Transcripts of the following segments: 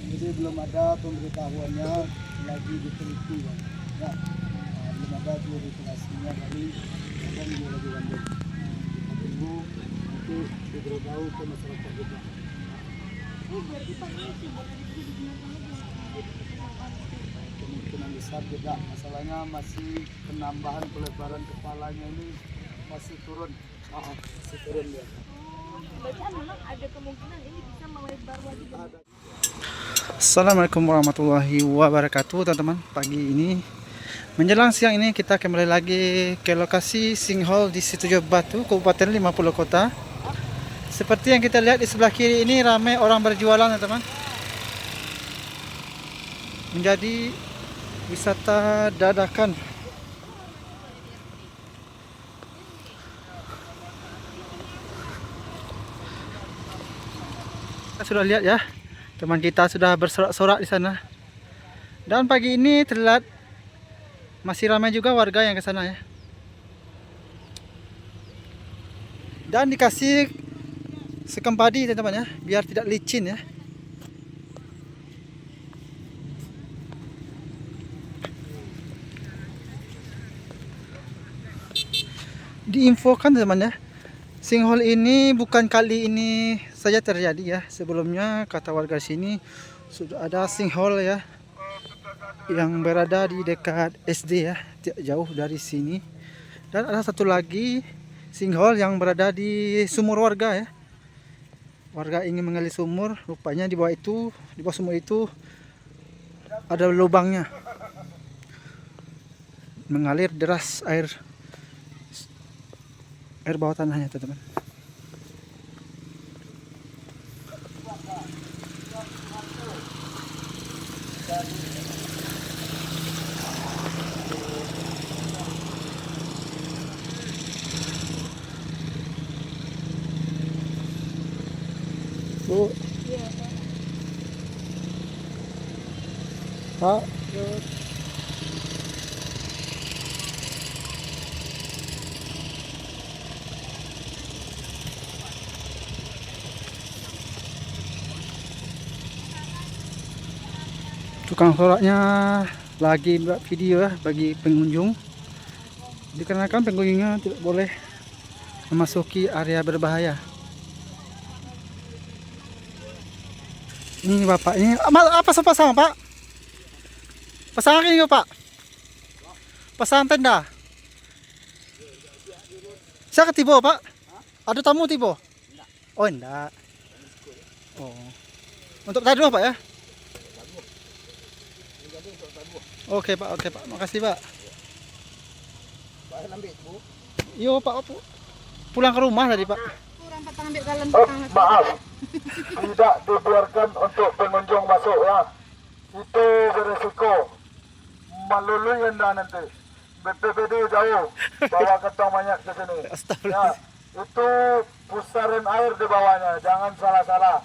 Jadi belum ada pemberitahuannya, lagi diteliti Bang. Ya, belum ada klarifikasinya dari Abang Geologi Bandung. Kita tunggu nanti diberitahu ke masyarakat juga. Kemungkinan besar juga, masalahnya masih penambahan pelebaran kepalanya ini masih turun. Masih turun ya. Bacaan memang ada kemungkinan ini bisa melebar lagi. Assalamualaikum warahmatullahi wabarakatuh teman-teman. Pagi ini menjelang siang ini kita kembali lagi ke lokasi sinkhole di Situjo Batu, Kabupaten 50 Kota. Seperti yang kita lihat di sebelah kiri ini ramai orang berjualan teman-teman. Menjadi wisata dadakan. Kita sudah lihat ya, teman kita sudah bersorak-sorak di sana. Dan pagi ini terlihat masih ramai juga warga yang ke sana ya. Dan dikasih sekam padi teman-teman ya, biar tidak licin ya. Diinfokan teman-teman ya, sinkhole ini bukan kali ini saja terjadi ya. Sebelumnya kata warga sini sudah ada sinkhole ya yang berada di dekat SD ya, tidak jauh dari sini. Dan ada satu lagi sinkhole yang berada di sumur warga ya. Warga ingin menggali sumur, rupanya di bawah itu, di bawah sumur itu ada lubangnya. Mengalir deras air bawah tanahnya teman-teman. Bu, Pak, tukang soraknya lagi buat video ya bagi pengunjung. Dikarenakan pengunjungnya tidak boleh memasuki area berbahaya. Ini bapak ini apa pasang pak? Pasang ini pak? Pasang tenda? Saya ketibo pak? Ada tamu tibo? Oh enggak. Oh. Untuk tadi pak ya? Oke pak, makasih pak. Yo pak, pulang ke rumah tadi pak. Maaf, tidak dibiarkan untuk pengunjung masuk ya. Itu beresiko. Melalui anda nanti. BPBD jauh bawa ketong banyak ke sini. Ya, itu pusaran air di bawahnya. Jangan salah-salah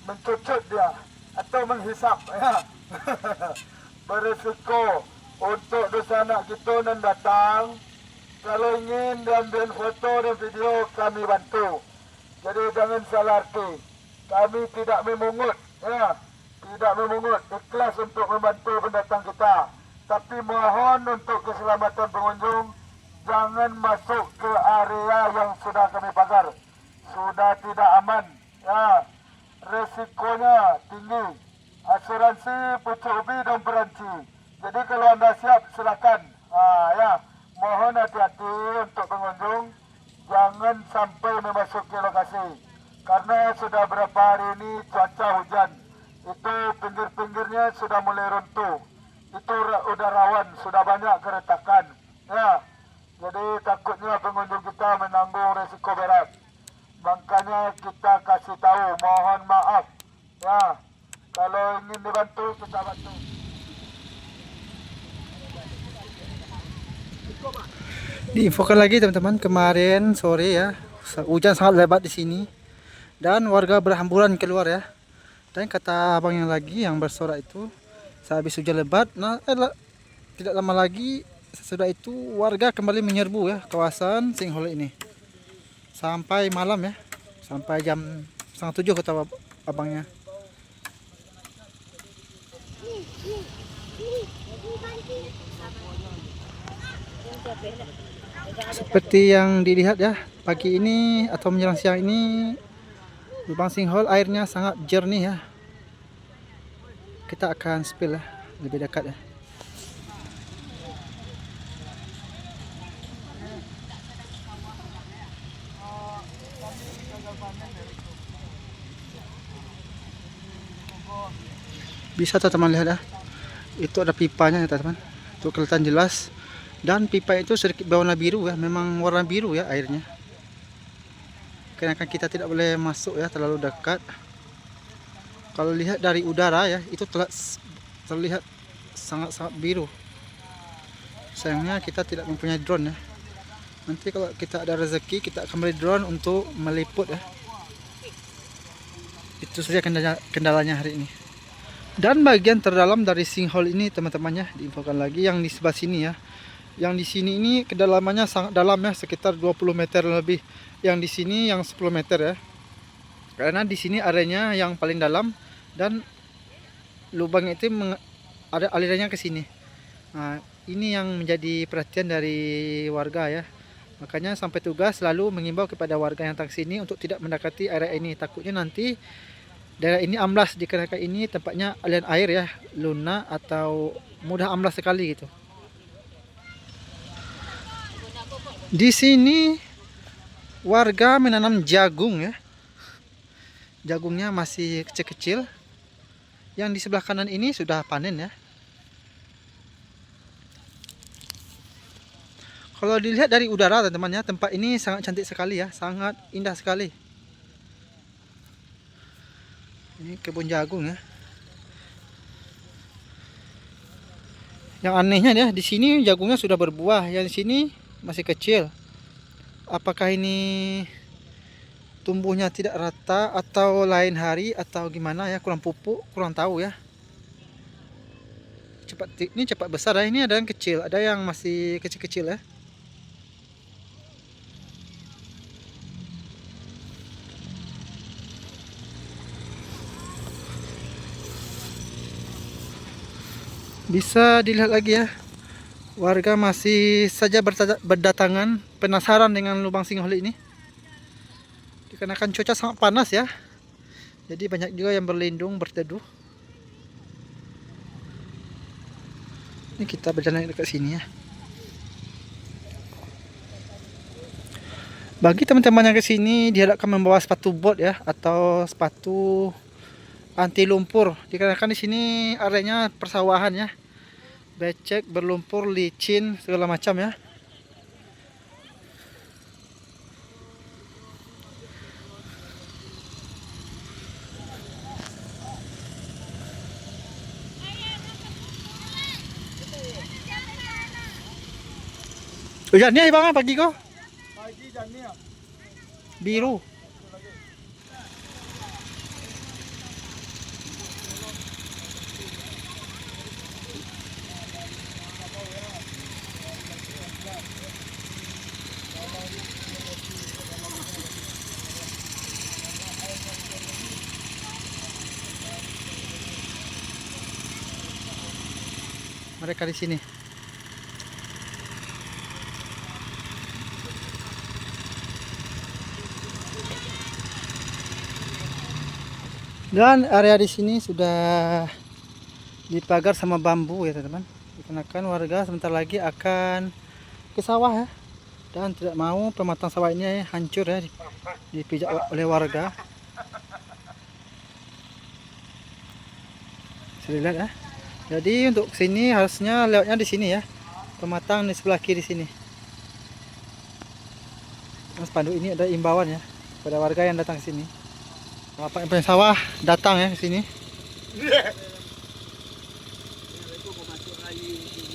mencucut dia atau menghisap ya. Beresiko untuk dosa anak kita yang datang. Kalau ingin diambil foto dan video, kami bantu. Jadi jangan salah arti. Kami tidak memungut, ya, tidak memungut. Ikhlas untuk membantu pendatang kita. Tapi mohon untuk keselamatan pengunjung, jangan masuk ke area yang sudah kami pagar. Sudah tidak aman, ya. Resikonya tinggi. Asuransi pucuk ubi dan peranci. Jadi kalau anda siap, silakan. Ya, mohon hati-hati untuk pengunjung. Jangan sampai memasuki lokasi. Karena sudah berapa hari ini cuaca hujan. Itu pinggir-pinggirnya sudah mulai runtuh. Itu udah rawan, sudah banyak keretakan. Ya, jadi takutnya pengunjung kita menanggung resiko berat. Makanya kita kasih tahu, mohon maaf. Ya, kalau ingin dibantu, kita bantu. Diinfokan lagi teman-teman, kemarin sore ya hujan sangat lebat di sini dan warga berhamburan keluar ya. Dan kata abang yang lagi yang bersorak itu, sehabis hujan lebat, tidak lama lagi sesudah itu warga kembali menyerbu ya kawasan sinkhole ini sampai malam ya, sampai jam 6:30 kata abangnya. Seperti yang dilihat ya, pagi ini atau menjelang siang ini lubang sinkhole airnya sangat jernih ya. Kita akan spill ya, lebih dekat ya. Bisa teman-teman lihat ya, itu ada pipanya ya teman-teman, itu kelihatan jelas. Dan pipa itu sedikit berwarna biru ya, memang warna biru ya airnya. Karena kita tidak boleh masuk ya terlalu dekat. Kalau lihat dari udara ya, itu terlihat sangat-sangat biru. Sayangnya kita tidak mempunyai drone ya. Nanti kalau kita ada rezeki, kita akan beli drone untuk meliput ya. Itu saja kendalanya hari ini. Dan bagian terdalam dari sinkhole ini teman-temannya diinfokan lagi yang di sebelah sini ya. Yang di sini ini kedalamannya sangat dalam ya, sekitar 20 meter lebih. Yang di sini yang 10 meter ya. Karena di sini areanya yang paling dalam dan lubang itu ada alirannya ke sini. Nah, ini yang menjadi perhatian dari warga ya. Makanya sampai tugas selalu mengimbau kepada warga yang datang sini untuk tidak mendekati area ini. Takutnya nanti daerah ini amblas, dikarenakan ini tempatnya aliran air ya, lunak atau mudah amblas sekali gitu. Di sini warga menanam jagung ya. Jagungnya masih kecil-kecil. Yang di sebelah kanan ini sudah panen ya. Kalau dilihat dari udara teman-teman ya, tempat ini sangat cantik sekali ya, sangat indah sekali. Ini kebun jagung ya. Yang anehnya ya, di sini jagungnya sudah berbuah, yang di sini masih kecil. Apakah ini tumbuhnya tidak rata atau lain hari atau gimana ya, kurang pupuk, kurang tahu ya. Ini cepat besar ya, ini ada yang kecil, ada yang masih kecil-kecil ya. Bisa dilihat lagi ya, warga masih saja berdatangan penasaran dengan lubang sinkhole ini. Dikarenakan cuaca sangat panas ya, jadi banyak juga yang berlindung berteduh. Ini kita berjalan dekat sini ya. Bagi teman-teman yang kesini dihadapkan membawa sepatu bot ya, atau sepatu anti lumpur. Dikarenakan di sini areanya persawahan ya, becek, berlumpur, licin, segala macam ya. Hujannya bang pagi kok? Pagi jangan Biru. Mereka di sini. Dan area di sini sudah dipagar sama bambu ya teman-teman. Dikarenakan warga sebentar lagi akan ke sawah ya, dan tidak mau pematang sawah ini hancur ya, dipijak oleh warga. Bisa dilihat ya. Jadi untuk sini harusnya lewatnya di sini ya, pematang di sebelah kiri sini. Mas Pandu ini ada imbauan ya pada warga yang datang ke sini. Bapak yang punya sawah datang ya ke sini.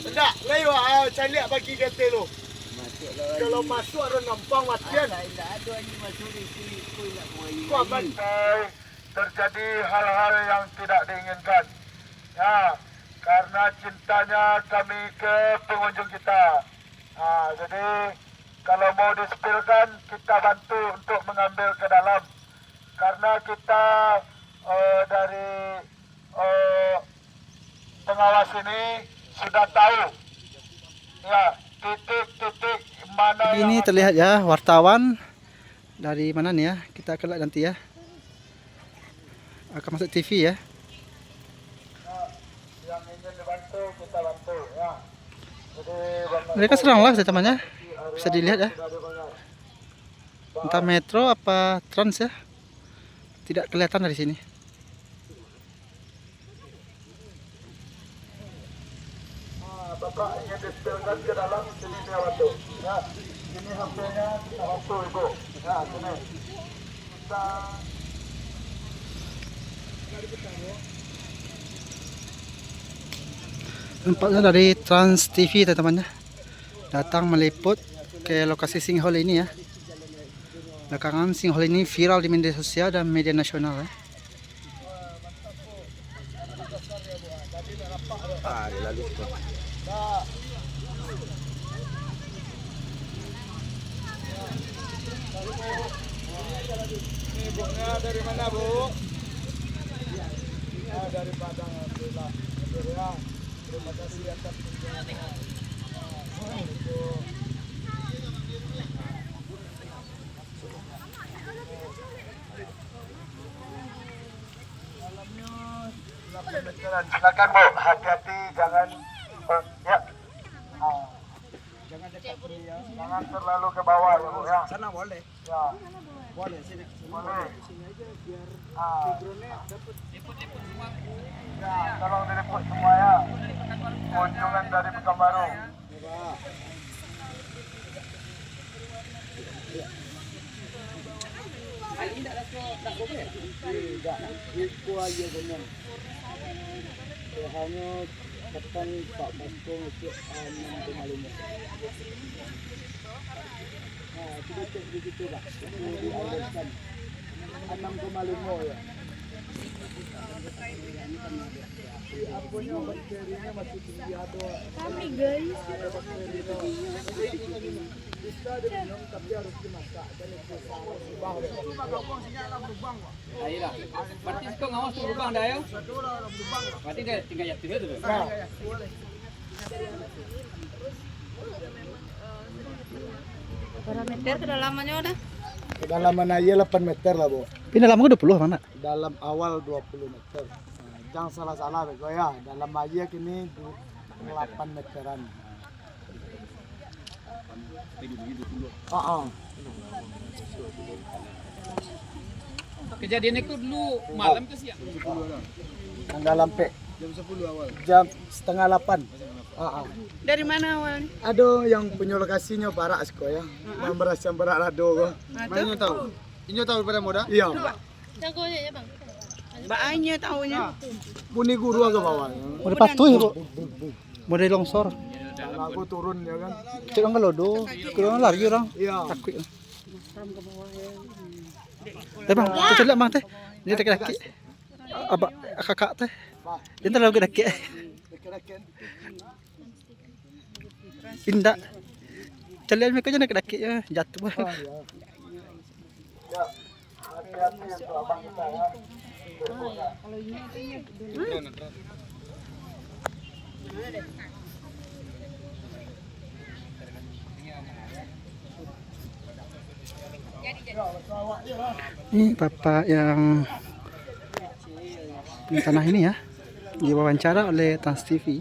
Tidak, lewat saya lihat bagi kata lo. Kalau masuk ada nampang matian. Terjadi hal-hal yang tidak diinginkan. Ya, karena cintanya kami ke pengunjung kita. Jadi kalau mau dispilkan kita bantu untuk mengambil ke dalam. Karena kita dari pengawas ini sudah tahu ya titik-titik mana Ini terlihat ya wartawan dari mana nih ya? Kita akan lihat nanti ya. Akan masuk TV ya. yang ingin dibantu kita bantu ya. Jadi Mereka seranglah teman-teman ya. Bisa dilihat ya. Entah metro apa trans ya. Tidak kelihatan dari sini. Bapak ingin disetelkan ke dalam sini dia bantu ya. Ini HP-nya kita bantu ibu ya, sini kita Nampaknya dari Trans TV teman-teman ya. Datang meliput ke lokasi sinkhole ini ya. Belakangan sinkhole ini viral di media sosial dan media nasional ya. ibunya dari mana Bu? Ya, dari Padang alhamdulillah. Ya, terima kasih atas kunjungannya. Silakan Bu, hati-hati jangan ya. Jangan terlalu ke bawah ya Bu ya. Sana boleh. Ya, Boleh sini. boleh. Ya, tolong diliput semua ya. Kunjungan dari Pekanbaru. Tidak, itu aja dengan. Hanya tekan Pak Basko untuk 6,5. Nah, sedikit begitu Pak. Itu dialirkan 6,5 ya. Apunnya bakterinya masih tinggi atau Kami guys. Bisa diminum tapi harus dimasak dan itu berubah. Ayolah. Berarti kau ngawas tu lubang dah ya? Berarti dia tinggal jatuh tu. Nah, Parameter kedalamannya udah. kedalaman aja 8 meter lah Bu. Ini dalam 20 mana? Dalam awal 20 meter. Nah, jangan salah-salah Bego ya. Dalam aja kini 8 meteran. Kejadian itu dulu malam ke siang? Tanggal lampe. Jam 10 awal. Jam setengah 8. Dari mana awalnya? Aduh, yang punya lokasinya Barak Asko ya. Yang beras yang Barak Lado kok. mainnya tahu. Inyo tahu pada muda? Iya. Jagonya ya bang. Baanya tahunya. Buni guru agak bawah. Mau patuh ya, Bu. Mau dari longsor. Kalau aku turun ya kan. Cek orang kalau kalau lari orang. Iya. Takut. Teh bang, kita lihat bang teh. Dia tak daki. Abak kakak teh. Dia terlalu daki. Indah. Celian mereka nak daki ya jatuh. Ya, hati-hati untuk abang kita ya. Ini bapak yang punya tanah ini ya, diwawancara oleh Trans TV.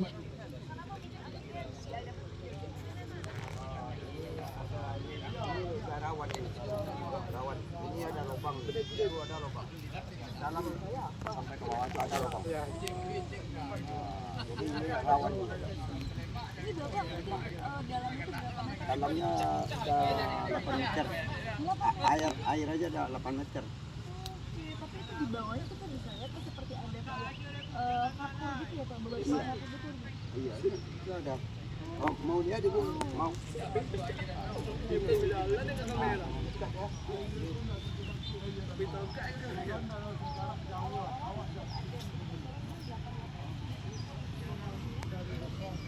Dalamnya sudah 8 meter. Air aja ada 8 meter. Tapi itu di bawahnya kita bisa lihat tuh seperti ada kayak kapur gitu ya pak, beberapa kapur gitu. Iya, itu ada. Oh, mau dia juga mau.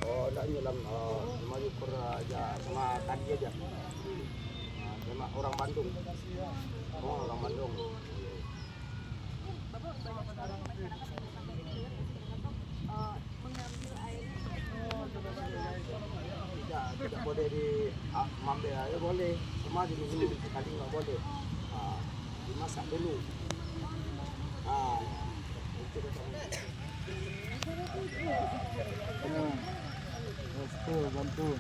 Oh, enggak nyelam, cuma ukur aja sama tadi aja. Sama orang Bandung. Oh, orang Bandung. Bapak banyak sekarang masyarakat mengambil boleh di mambe aja boleh, cuma di sini sekali nggak boleh. Dimasak dulu. Itu Bantu.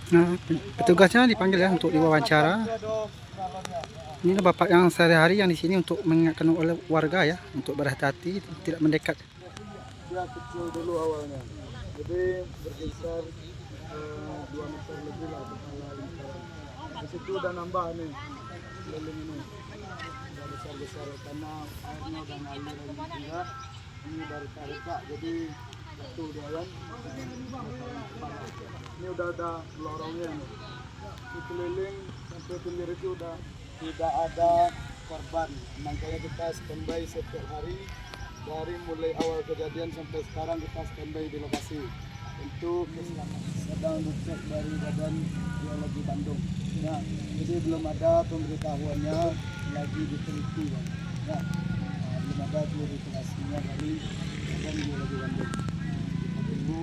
Nah, petugasnya dipanggil ya untuk diwawancara. Ini bapak yang sehari-hari yang di sini untuk mengingatkan oleh warga ya untuk berhati-hati tidak mendekat. Dia kecil dulu awalnya, jadi berkisar 2 meter lebih lah kepala lingkaran. Di situ udah nambah nih, keliling ini udah besar-besar karena airnya udah ngalir juga. Ini dari tarik jadi satu dia kan. Ini udah ada lorongnya nih. Di keliling sampai pinggir itu udah tidak ada korban. Makanya kita standby setiap hari. Dari mulai awal kejadian sampai sekarang kita standby di lokasi untuk keselamatan. Sedang dicek dari Badan Geologi Bandung. Ya, jadi belum ada pemberitahuannya lagi diteliti. Ya, belum ada klarifikasinya dari Badan Geologi Bandung. Kita tunggu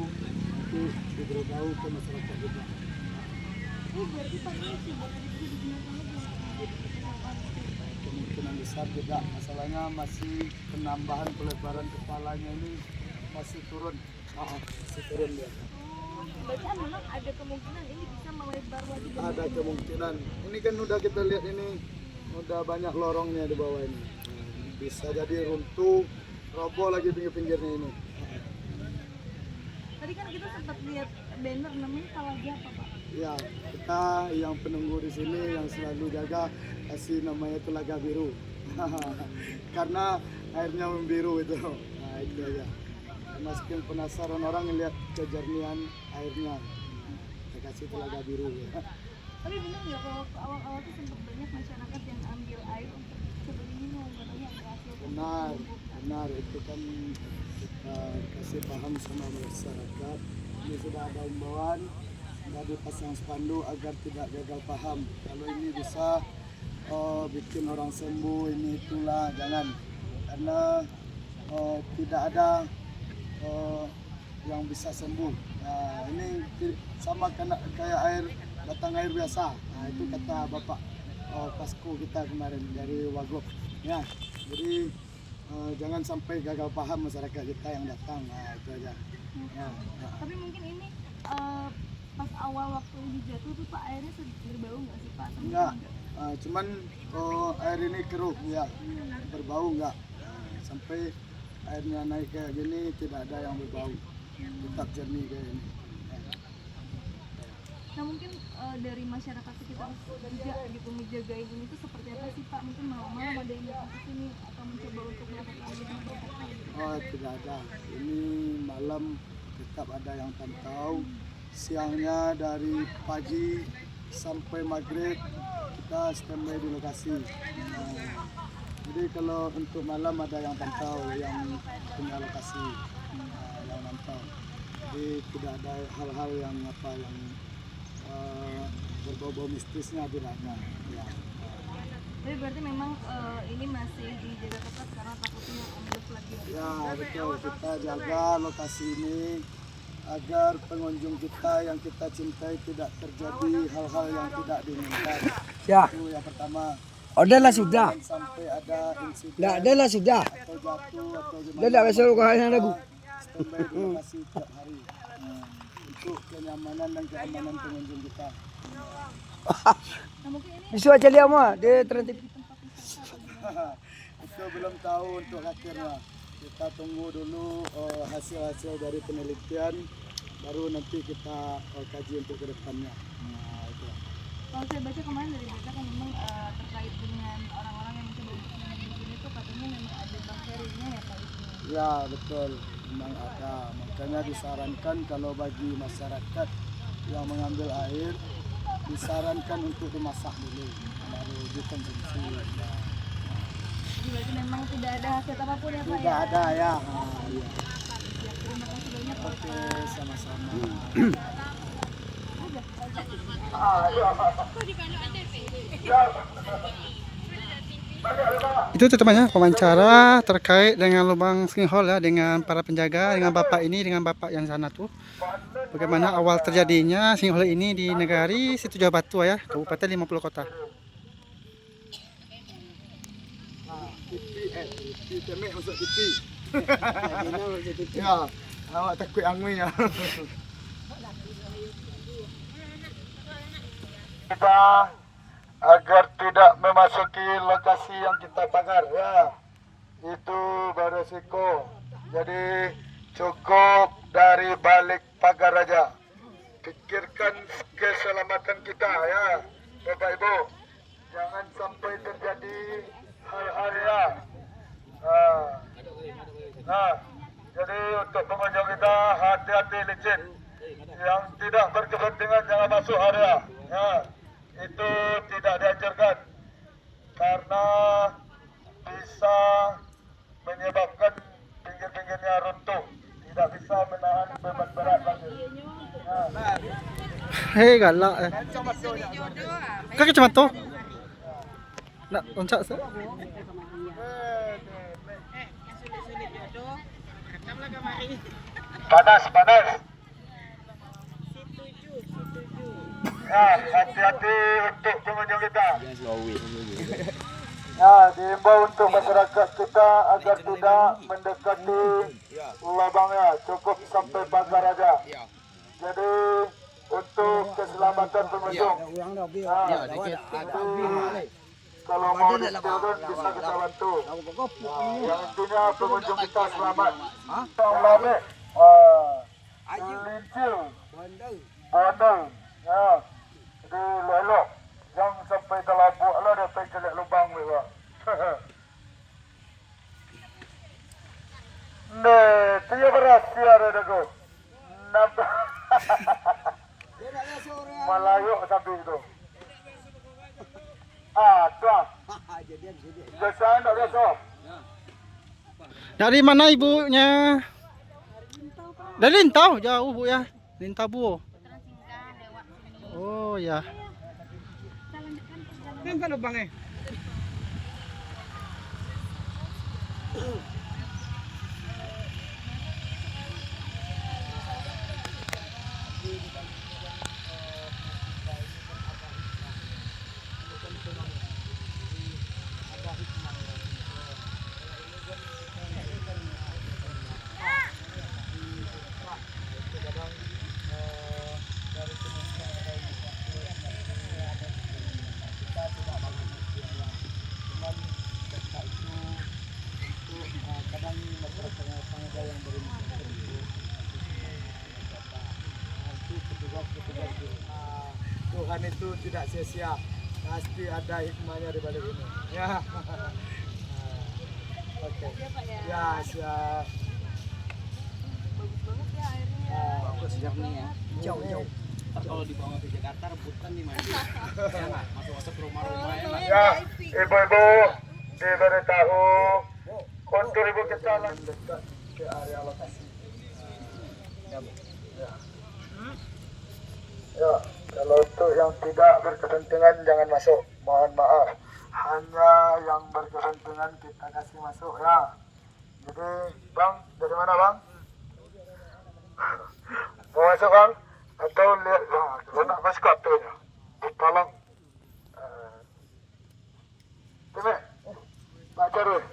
untuk diberitahu ke masyarakat juga. Berarti Pak ini tidak bisa digunakan lagi. Kemungkinan besar tidak, masalahnya masih penambahan pelebaran kepalanya ini masih turun. Masih turun dia. Berarti memang ada kemungkinan ini bisa melebar lagi. Ada kemungkinan. Ini kan udah kita lihat ini udah banyak lorongnya di bawah ini. Bisa jadi runtuh, roboh lagi pinggir-pinggirnya ini. Tadi kan kita sempat lihat banner namanya Talaga apa Pak? Ya, kita yang penunggu di sini yang selalu jaga kasih namanya Telaga Biru. Karena airnya membiru itu. Nah, itu aja. Mungkin penasaran orang lihat kejernihan airnya. Kita kasih Telaga Biru ya. Tapi benar nggak kalau awal-awal tuh sempat banyak masyarakat yang ambil air untuk seperti minum, katanya ada hasil. Benar itu kan kita kasih paham sama masyarakat. Ini sudah ada himbauan, sudah dipasang spanduk agar tidak gagal paham. Kalau ini bisa bikin orang sembuh ini itulah, jangan, karena tidak ada yang bisa sembuh. Nah, ini sama kayak air batang air biasa. Nah, itu kata Bapak Pasko kita kemarin dari Wagub. Ya, jadi jangan sampai gagal paham masyarakat kita yang datang. Nah, itu aja. Ya. Tapi mungkin ini pas awal waktu ini jatuh tuh Pak airnya berbau nggak sih Pak? Enggak, cuman air ini keruh ya, berbau enggak. Sampai airnya naik kayak gini tidak ada yang berbau, tetap jernih kayak ini. Nah mungkin dari masyarakat sekitar juga gitu ngejagain ini tuh seperti apa sih Pak? Mungkin malam-malam ada yang datang ke sini atau mencoba untuk melakukan pemantauan gitu? Oh tidak ada, ini malam tetap ada yang pantau. Siangnya dari pagi sampai maghrib kita standby di lokasi. Jadi kalau untuk malam ada yang pantau, yang punya lokasi, yang mantau. Jadi tidak ada hal-hal yang berbau-bau mistisnya, tidak ada. Ya. Tapi berarti memang ini masih dijaga ketat karena takutnya ambles lagi. Ya betul, kita jaga lokasi ini agar pengunjung kita yang kita cintai tidak terjadi hal-hal yang tidak diinginkan. Ya, Itu yang pertama. udahlah sudah. Jangan sampai ada insiden Dah, adalah sudah. atau jatuh atau Dah gimana. dah besok kau hanya lagu. Standby di lokasi tiap hari. Untuk kenyamanan dan keamanan pengunjung kita. Nah mungkin ini Besok aja lihat mah, dia terhenti. Itu belum tahu untuk akhirnya. Kita tunggu dulu hasil-hasil dari penelitian, baru nanti kita kaji untuk kedepannya. Nah, itu. kalau saya baca kemarin dari berita kan memang terkait dengan orang-orang yang mencoba untuk minum di sini tuh katanya memang ada bakterinya ya Pak di sini. Ya betul, memang ada. Makanya disarankan kalau bagi masyarakat yang mengambil air, disarankan untuk dimasak dulu, baru dikonsumsi. Nah, Jadi berarti memang tidak ada hasil apapun ya Pak tidak ya? ada ya. Nah, iya. Terima kasih banyak Pak. Oke, sama-sama. Itu teman-teman wawancara terkait dengan lubang sinkhole ya, dengan para penjaga, dengan bapak ini, dengan bapak yang sana tuh. Bagaimana awal terjadinya sinkhole ini di Negari Situ Jawa Batu ya, Kabupaten 50 Kota. TV temek masuk TV. Ya, awak takut angin ya. Kita agar tidak memasuki lokasi yang kita pagar ya. Itu beresiko. Jadi cukup dari balik pagar aja. Pikirkan keselamatan kita ya, Bapak Ibu. Jangan sampai terjadi hal-hal ya. Jadi untuk pengunjung kita hati-hati licin. Yang tidak berkepentingan jangan masuk area. Ya, itu tidak dianjurkan karena bisa menyebabkan pinggir-pinggirnya runtuh, tidak bisa menahan beban berat lagi. Hei galak. Kaki cuma tuh. Nak loncat se. Panas, panas. Ya, hati-hati untuk pengunjung kita. Ya, diimbau untuk masyarakat kita agar tidak mendekati lubangnya, cukup sampai pagar aja. Jadi untuk keselamatan pengunjung. Kalau mau diturun bisa kita bantu. Yang intinya pengunjung kita selamat. Selamat. Lincil, bandel, ya. Jadi elok, jangan sampai terlabuk lah dapat kelak lubang mereka. Nih, tiada berhasil ada dagu. Nampak. Malayuk sampai itu. Tuan. Biasa tak biasa. Dari mana ibunya? Dari Lintau, jauh Bu ya. Lintau Bu. Oh ya. Kan kan lubangnya. Tuhan itu tidak sia-sia, pasti ada hikmahnya di balik ini. Ya, oke. Ya, siap. Bagus banget ya airnya. Bagus jernih ya. Jauh. Ntar kalau dibawa ke Jakarta rebutan di mana? Ya nggak? Masuk-masuk rumah-rumah ya nggak? Ya, ibu-ibu diberitahu untuk ibu kita dekat ke area lokasi. Ya, kalau untuk yang tidak berkepentingan jangan masuk. Mohon maaf. Hanya yang berkepentingan kita kasih masuk ya. Jadi, Bang, dari mana Bang? Mau masuk Bang? Atau lihat, kalau nak masuk katanya. Tolong. Tengok. Pak Jarul.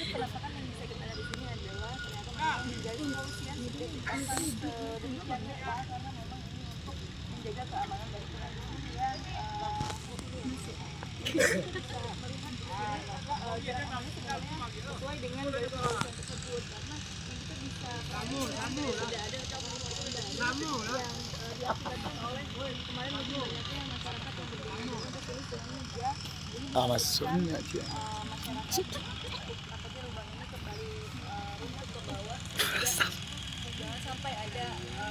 Penampakan yang bisa kita lihat di sini adalah ternyata memang menjadi kepolisian didedikasikan sedemikian rupa karena memang ini untuk menjaga keamanan dari pengunjung yang bisa melihat jarak sebenarnya sesuai dengan dari kepolisian tersebut karena kita bisa tidak ada yang diakibatkan oleh kemarin lebih banyaknya masyarakat yang bergabung untuk tulis dengan media Masuknya dia. masyarakat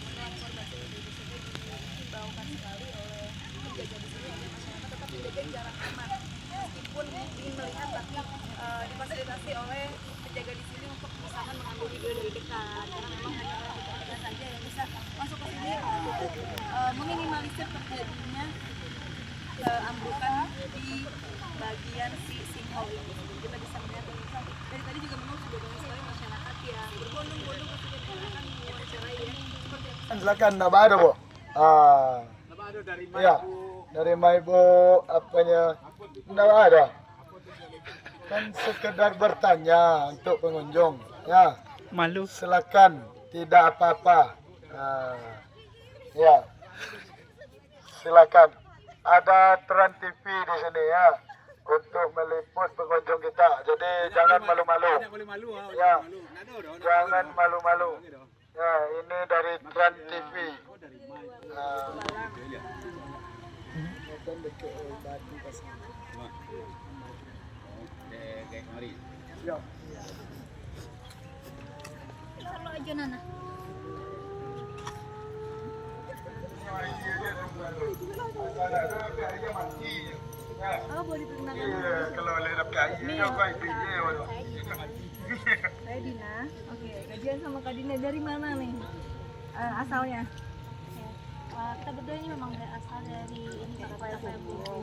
menelan korban seperti itu, sehingga dihimbaukan sekali oleh penjaga di sini agar masyarakat tetap menjaga jarak aman meskipun ingin melihat, tapi difasilitasi oleh penjaga di sini untuk misalkan mengambil video dari dekat, karena memang hanya orang berkeluarga saja yang bisa masuk ke sini untuk meminimalisir terjadinya ambukan di bagian si sinkhole ini. Kita bisa melihat dari tadi juga memang sudah banyak sekali masyarakat yang berbondong-bondong ke sini akan mewawancarai ya seperti apa. Silakan nama ada bu. Iya, dari Ibu apanya? Nama ada. Kan sekedar bertanya untuk pengunjung. Ya, Malu. silakan, tidak apa-apa. Ya, silakan. Ada Trans TV di sini ya untuk meliput pengunjung kita. Jadi jangan malu-malu. Ya, jangan malu-malu. Ya, ini dari Trans TV. Kalau aja Nana. Oh, boleh diperkenalkan. Iya, kalau lelap kajian apa itu? Saya Dina. Oke, kajian sama Kak Dina dari mana nih? Asalnya? Kita berdua ini memang asal dari ini Payakumbuh.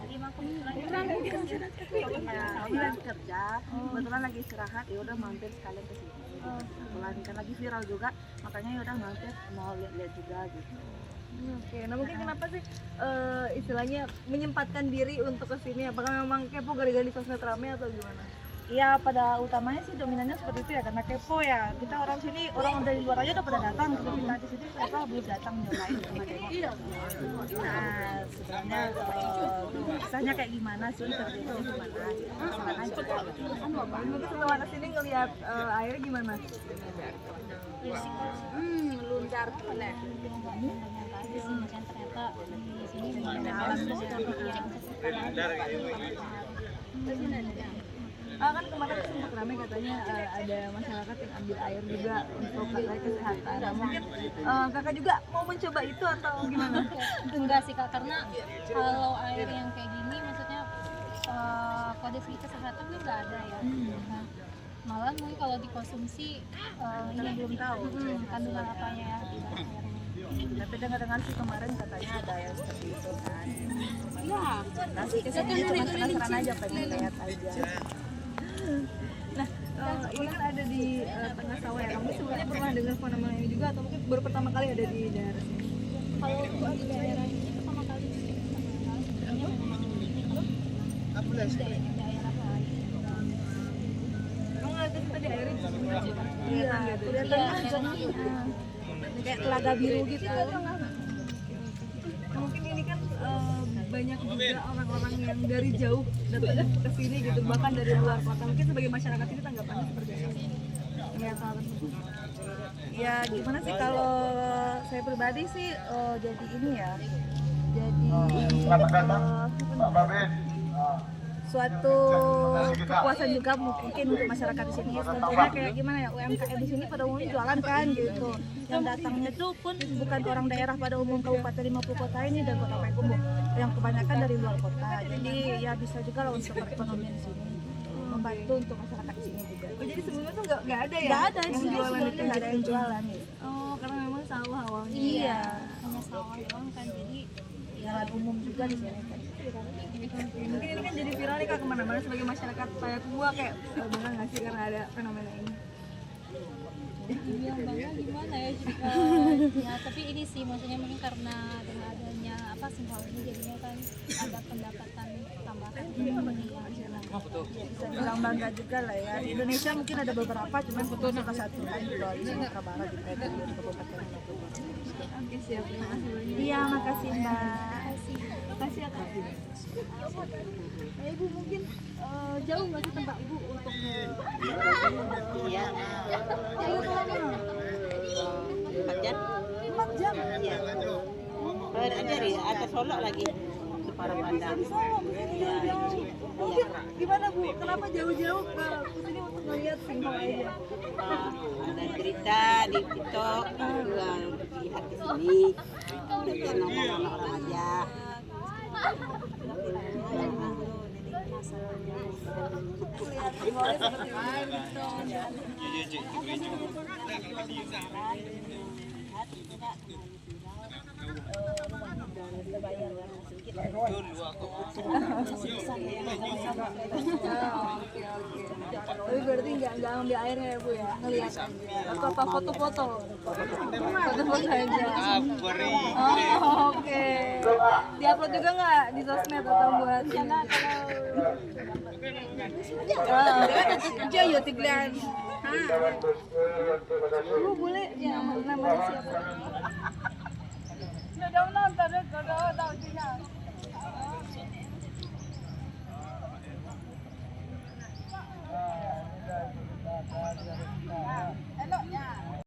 Jadi emang kebetulan Aku lagi kerja, kebetulan lagi istirahat, ya udah mampir sekalian ke sini. Kebetulan kan lagi viral juga, makanya ya udah mampir mau lihat-lihat juga gitu. Oke, nah mungkin kenapa sih istilahnya menyempatkan diri untuk ke sini? Apakah memang kepo gara-gara di sosmed rame atau gimana? ya pada utamanya sih dominannya seperti itu ya, karena kepo ya. Kita orang sini, orang dari luar aja udah pada datang, kita di sini siapa belum datang nyobain sama demo. Nah, sebenarnya kisahnya kayak gimana sih, terjadinya gimana gitu. Silakan aja. Mungkin setelah kesini ngelihat airnya gimana? Meluncar tuh nah. Tadi sih macam ternyata di sini ada alam Kan kemarin sempat ramai katanya ada masyarakat yang ambil air juga untuk katanya kesehatan. Nah, mungkin kakak juga mau mencoba itu atau gimana? enggak sih Kak, karena kalau air yang kayak gini maksudnya kode kesehatan kan nggak ada ya. Nah, malah mungkin kalau dikonsumsi ini belum tahu kandungan apanya ya di dalam airnya. Tapi dengar-dengar sih kemarin katanya ada yang seperti itu kan. Iya, Nanti kesini cuma penasaran aja, pengen lihat aja. Nah, ini kan ada di tengah sawah ya. Kamu sebenarnya pernah dengar fenomena ini juga atau mungkin baru pertama kali ada di daerah sini? kalau untuk di daerah ini pertama kali sih, sebenarnya memang di daerah lain. Kamu ngeliat tadi airnya di sini aja? Iya, Kelihatannya jernih. kayak telaga biru gitu. Nah, mungkin ini kan banyak juga orang-orang yang dari jauh datang ke sini gitu, bahkan dari luar kota. Mungkin sebagai masyarakat ini tanggapannya seperti apa? Ya, Ya gimana sih, kalau saya pribadi sih jadi ini ya, jadi Selamat datang, Pak Babin. suatu kepuasan juga mungkin untuk masyarakat di sini. Tentunya kayak gimana ya, UMKM di sini pada umumnya jualan kan gitu. Yang datangnya itu pun bukan orang daerah pada umum kabupaten 50 kota ini dan kota Payakumbuh, yang kebanyakan dari luar kota. Jadi ya bisa juga lah untuk perekonomian di sini, membantu untuk masyarakat di sini juga. Oh, jadi sebelumnya tuh nggak ada ya? Nggak ada yang sih, jualan itu. sebenarnya nggak ada yang jualan gitu. Oh, karena memang sawah awalnya. Iya, hanya sawah doang kan, jadi jalan umum juga di sini kan. Mungkin ini kan jadi viral nih Kak, kemana-mana sebagai masyarakat Payakumbuh kayak bangga nggak sih karena ada fenomena ini? Bilang bangga gimana ya, ya tapi ini sih maksudnya mungkin karena dengan adanya apa sinkhole ini jadinya kan ada pendapatan tambahan bagi masyarakat. Bisa bilang bangga juga lah ya. Di Indonesia mungkin ada beberapa, cuman betul salah satu kan di Sumatera Barat di Payakumbuh di Kabupaten Payakumbuh. Oke, siap. Terima kasih banyak. Iya, makasih Mbak. Makasih ya Kak. Nah, Ibu mungkin jauh nggak sih tempat Ibu untuk Iya, jauh lama? 4 jam. 4 jam? Iya. Kalau dari atas Solo lagi, orang Padang. Mungkin gimana Bu? Kenapa jauh-jauh ke sini untuk melihat singhole aja? Ada cerita di TikTok, juga lihat di sini. Kita nongkrong orang aja. Melihat singhole seperti ini. Tapi berarti nggak ambil airnya ya Bu ya, ngelihat atau apa foto-foto aja. Oh, oke. Diupload juga nggak di sosmed atau buat ini? Kerja YouTube dan Bu boleh ya namanya siapa? Udah nonton, udah tahu